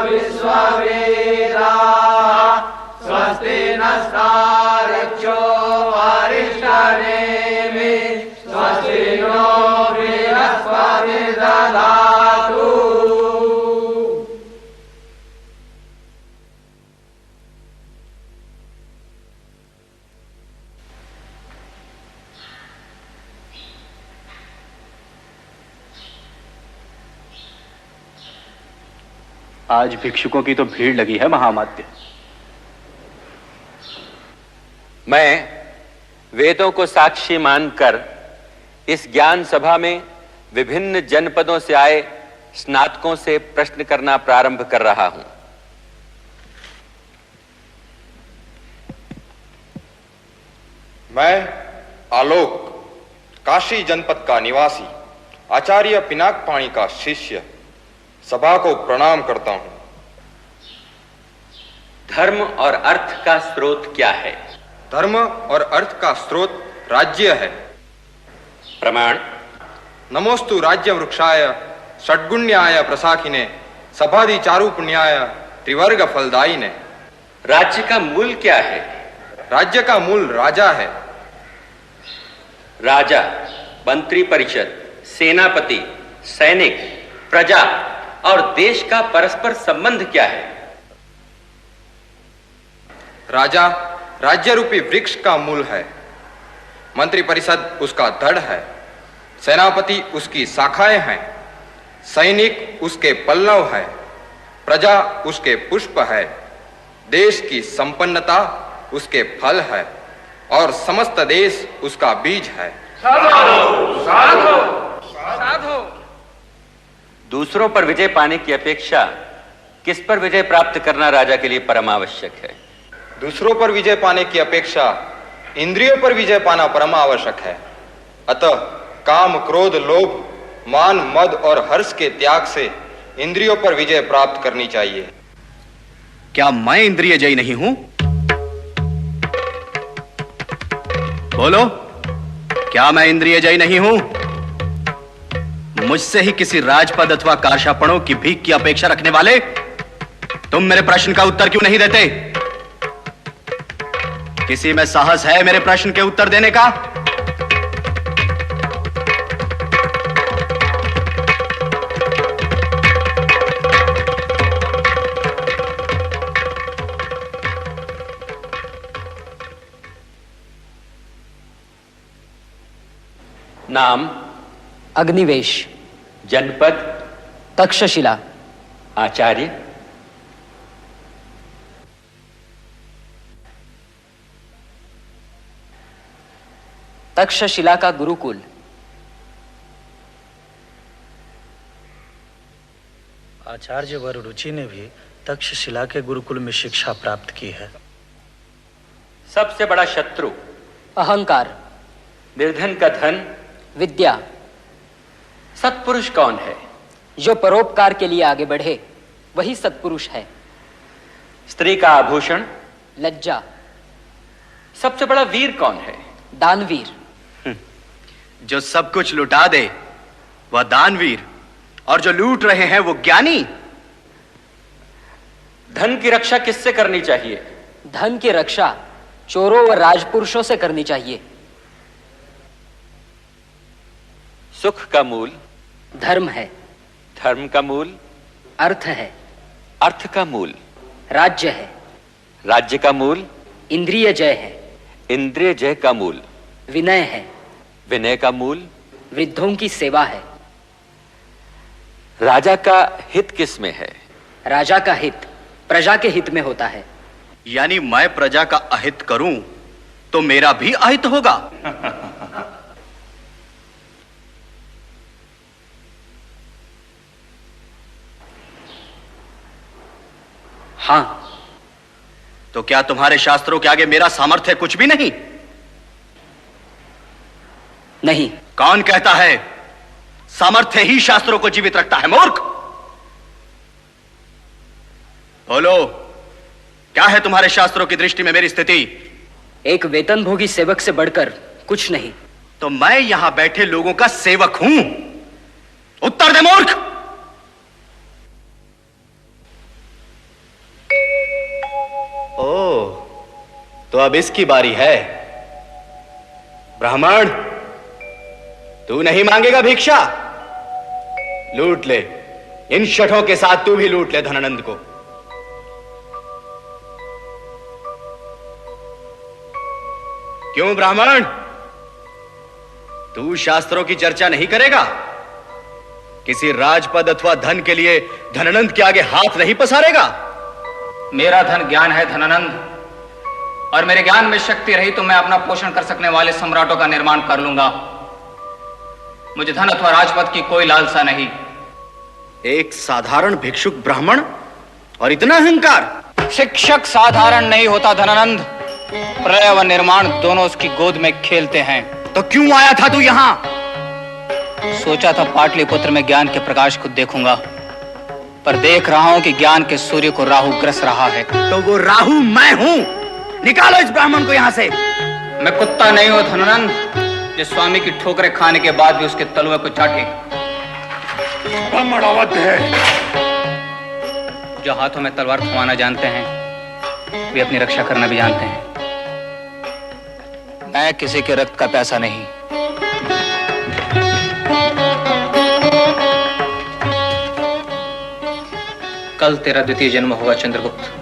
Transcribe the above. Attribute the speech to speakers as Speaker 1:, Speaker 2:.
Speaker 1: विश्ववेदाः स्वस्ति नस्तार्क्ष्यो अरिष्टनेमिः स्वस्ति नो बृहस्पतिर्दधातु।
Speaker 2: आज भिक्षुकों की तो भीड़ लगी है महामात्य।
Speaker 3: मैं वेदों को साक्षी मानकर इस ज्ञान सभा में विभिन्न जनपदों से आए स्नातकों से प्रश्न करना प्रारंभ कर रहा हूं।
Speaker 4: मैं आलोक, काशी जनपद का निवासी, आचार्य पिनाक पाणी का शिष्य, सभा को प्रणाम करता हूं।
Speaker 3: धर्म और अर्थ का स्रोत क्या है?
Speaker 4: धर्म और अर्थ का स्रोत राज्य है।
Speaker 3: प्रमाण?
Speaker 4: नमोस्तु राज्य वृक्षाय षड्गुण्याय प्रसाखिने सभादि चारु पुण्याय त्रिवर्ग फलदायिने।
Speaker 3: राज्य का मूल क्या है?
Speaker 4: राज्य का मूल राजा है।
Speaker 3: राजा, मंत्री परिषद, सेनापति, सैनिक, प्रजा और देश का परस्पर संबंध क्या है?
Speaker 4: राजा राज्य रूपी वृक्ष का मूल है, मंत्री परिषद उसका धड़ है, सेनापति उसकी शाखाएं हैं, सैनिक उसके पल्लव है, प्रजा उसके पुष्प है, देश की संपन्नता उसके फल है और समस्त देश उसका बीज है।
Speaker 1: साधो साधो साधो।
Speaker 3: दूसरों पर विजय पाने की अपेक्षा किस पर विजय प्राप्त करना राजा के लिए परम आवश्यक है?
Speaker 4: दूसरों पर विजय पाने की अपेक्षा इंद्रियों पर विजय पाना परम आवश्यक है। अतः काम, क्रोध, लोभ, मान, मद और हर्ष के त्याग से इंद्रियों पर विजय प्राप्त करनी चाहिए।
Speaker 2: क्या मैं इंद्रिय जयी नहीं हूं? बोलो, क्या मैं इंद्रिय जयी नहीं हूं? मुझसे ही किसी राजपद अथवा कारशापणों की भीख की अपेक्षा रखने वाले तुम मेरे प्रश्न का उत्तर क्यों नहीं देते? किसी में साहस है मेरे प्रश्न के उत्तर देने का?
Speaker 3: नाम?
Speaker 5: अग्निवेश।
Speaker 3: जनपद?
Speaker 5: तक्षशिला।
Speaker 3: आचार्य?
Speaker 5: तक्षशिला का गुरुकुल।
Speaker 6: आचार्य वर रुचि ने भी तक्षशिला के गुरुकुल में शिक्षा प्राप्त की है।
Speaker 3: सबसे बड़ा शत्रु?
Speaker 5: अहंकार।
Speaker 3: निर्धन का धन?
Speaker 5: विद्या।
Speaker 3: सत्पुरुष कौन है?
Speaker 5: जो परोपकार के लिए आगे बढ़े वही सत्पुरुष है।
Speaker 3: स्त्री का आभूषण?
Speaker 5: लज्जा।
Speaker 3: सबसे बड़ा वीर कौन है?
Speaker 5: दानवीर।
Speaker 2: जो सब कुछ लुटा दे वह दानवीर, और जो लूट रहे हैं वो ज्ञानी।
Speaker 3: धन की रक्षा किससे करनी चाहिए?
Speaker 5: धन की रक्षा चोरों व राजपुरुषों से करनी चाहिए।
Speaker 3: सुख का मूल?
Speaker 5: धर्म है।
Speaker 3: धर्म का मूल?
Speaker 5: अर्थ है।
Speaker 3: अर्थ का मूल?
Speaker 5: राज्य है।
Speaker 3: राज्य का मूल?
Speaker 5: इंद्रिय जय है।
Speaker 3: इंद्रिय जय का मूल?
Speaker 5: विनय है।
Speaker 3: विनय का मूल?
Speaker 5: वृद्धों की सेवा है।
Speaker 3: राजा का हित किसमें है?
Speaker 5: राजा का हित प्रजा के हित में होता है।
Speaker 2: यानी मैं प्रजा का अहित करूं तो मेरा भी अहित होगा।
Speaker 5: हां।
Speaker 2: तो क्या तुम्हारे शास्त्रों के आगे मेरा सामर्थ्य कुछ भी नहीं?
Speaker 5: नहीं।
Speaker 2: कौन कहता है सामर्थ्य ही शास्त्रों को जीवित रखता है? मूर्ख! बोलो, क्या है तुम्हारे शास्त्रों की दृष्टि में मेरी स्थिति?
Speaker 5: एक वेतनभोगी सेवक से बढ़कर कुछ नहीं।
Speaker 2: तो मैं यहां बैठे लोगों का सेवक हूं। उत्तर दे मूर्ख! तो अब इसकी बारी है। ब्राह्मण, तू नहीं मांगेगा भिक्षा? लूट ले, इन शठों के साथ तू भी लूट ले धनानंद को। क्यों ब्राह्मण, तू शास्त्रों की चर्चा नहीं करेगा? किसी राजपद अथवा धन के लिए धनानंद के आगे हाथ नहीं पसारेगा?
Speaker 7: मेरा धन ज्ञान है धनानंद, और मेरे ज्ञान में शक्ति रही तो मैं अपना पोषण कर सकने वाले सम्राटों का निर्माण कर लूंगा। मुझे धन अथवा राजपद की कोई लालसा नहीं।
Speaker 2: एक साधारण भिक्षुक ब्राह्मण और इतना अहंकार?
Speaker 7: शिक्षक साधारण नहीं होता धनानंद, प्रलय व निर्माण दोनों उसकी गोद में खेलते हैं।
Speaker 2: तो क्यों आया था तू यहां?
Speaker 7: सोचा था पाटलिपुत्र में ज्ञान के प्रकाश को देखूंगा, पर देख रहा हूं कि ज्ञान के सूर्य को राहु ग्रस रहा है।
Speaker 2: तो वो राहु मैं हूं। निकालो इस ब्राह्मण को यहां से।
Speaker 7: मैं कुत्ता नहीं हूं धनानंद, जो स्वामी की ठोकरें खाने के बाद भी उसके तलवे को चाटे।
Speaker 2: ब्राह्मण अवध है।
Speaker 7: जो हाथों में तलवार थमाना जानते हैं, वे अपनी रक्षा करना भी जानते हैं। मैं किसी के रक्त का प्यासा नहीं। कल तेरा द्वितीय जन्म होगा चंद्रगुप्त।